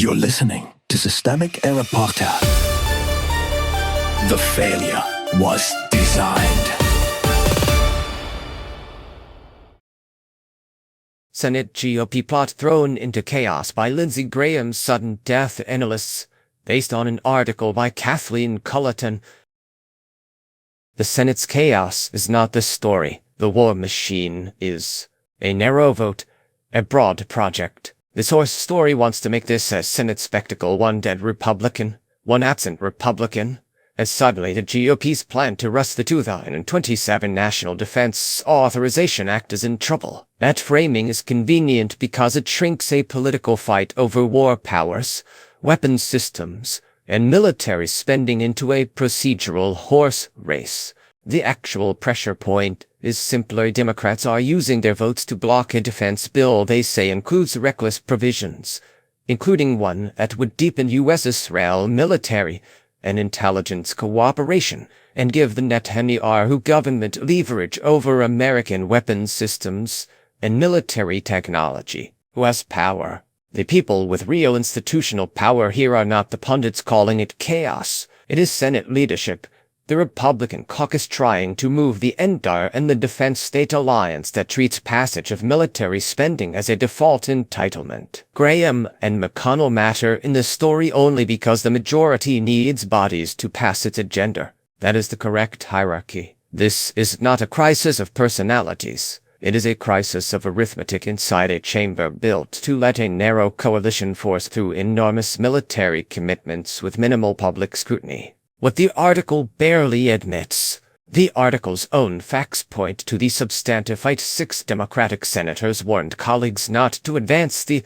You're listening to Systemic Error Podcast. The failure was designed. Senate GOP plot thrown into chaos by Lindsey Graham's sudden death, analysts, based on an article by Kathleen Culleton. The Senate's chaos is not the story. The war machine is. A narrow vote, a broad project. The source story wants to make this a Senate spectacle, one dead Republican, one absent Republican, as suddenly the GOP's plan to rust the 2027 National Defense Authorization Act is in trouble. That framing is convenient because it shrinks a political fight over war powers, weapons systems, and military spending into a procedural horse race. The actual pressure point is simpler. Democrats are using their votes to block a defense bill they say includes reckless provisions, including one that would deepen U.S. Israel military and intelligence cooperation and give the Netanyahu government leverage over American weapons systems and military technology. Who has power? The people with real institutional power here are not the pundits calling it chaos. It is Senate leadership, the Republican caucus trying to move the NDAA and the defense state alliance that treats passage of military spending as a default entitlement. Graham and McConnell matter in the story only because the majority needs bodies to pass its agenda. That is the correct hierarchy. This is not a crisis of personalities. It is a crisis of arithmetic inside a chamber built to let a narrow coalition force through enormous military commitments with minimal public scrutiny. What the article barely admits. The article's own facts point to the substantive fight. 6 Democratic senators warned colleagues not to advance the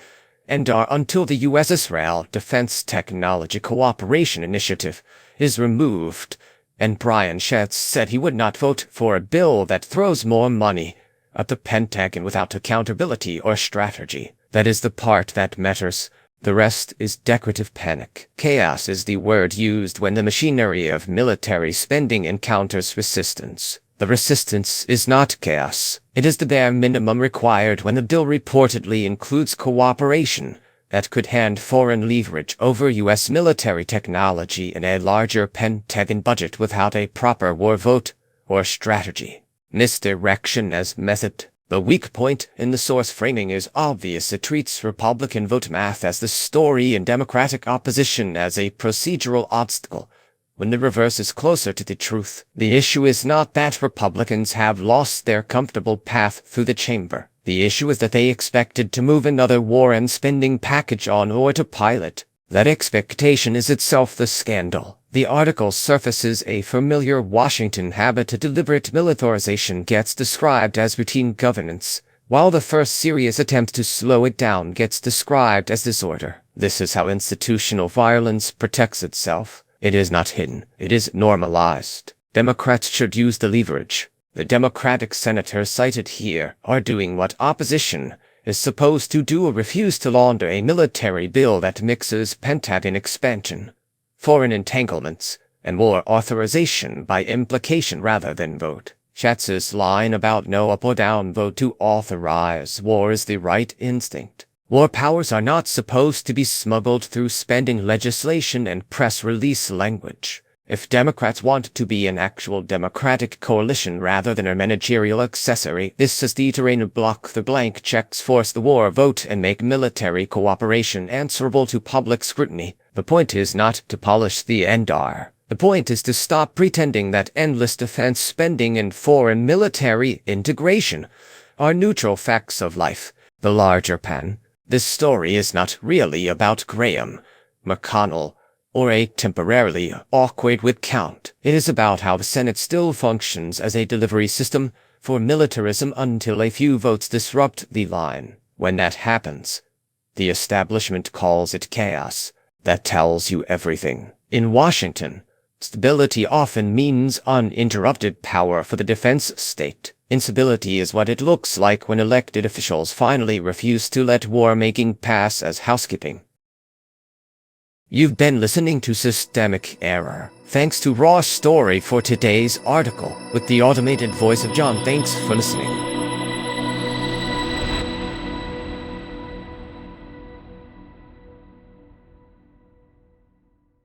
NDAA until the U.S. Israel Defense Technology Cooperation Initiative is removed, and Brian Schatz said he would not vote for a bill that throws more money at the Pentagon without accountability or strategy. That is the part that matters. The rest is decorative panic. Chaos is the word used when the machinery of military spending encounters resistance. The resistance is not chaos. It is the bare minimum required when the bill reportedly includes cooperation that could hand foreign leverage over U.S. military technology and a larger Pentagon budget without a proper war vote or strategy. Misdirection as method. The weak point in the source framing is obvious. It treats Republican vote math as the story and Democratic opposition as a procedural obstacle, when the reverse is closer to the truth. The issue is not that Republicans have lost their comfortable path through the chamber. The issue is that they expected to move another war and spending package on autopilot. That expectation is itself the scandal. The article surfaces a familiar Washington habit. Deliberate militarization gets described as routine governance, while the first serious attempt to slow it down gets described as disorder. This is how institutional violence protects itself. It is not hidden. It is normalized. Democrats should use the leverage. The Democratic senators cited here are doing what opposition is supposed to do: refuse to launder a military bill that mixes Pentagon expansion, foreign entanglements, and war authorization by implication rather than vote. Schatz's line about no up or down vote to authorize war is the right instinct. War powers are not supposed to be smuggled through spending legislation and press release language. If Democrats want to be an actual Democratic coalition rather than a managerial accessory, this is the terrain to block the blank checks, force the war vote, and make military cooperation answerable to public scrutiny. The point is not to polish the NDAA. The point is to stop pretending that endless defense spending and foreign military integration are neutral facts of life. The larger pan. This story is not really about Graham, McConnell, or a temporarily awkward whip count. It is about how the Senate still functions as a delivery system for militarism until a few votes disrupt the line. When that happens, the establishment calls it chaos. That tells you everything. In Washington, stability often means uninterrupted power for the defense state. Instability is what it looks like when elected officials finally refuse to let war-making pass as housekeeping. You've been listening to Systemic Error. Thanks to Raw Story for today's article, with the automated voice of John. Thanks for listening.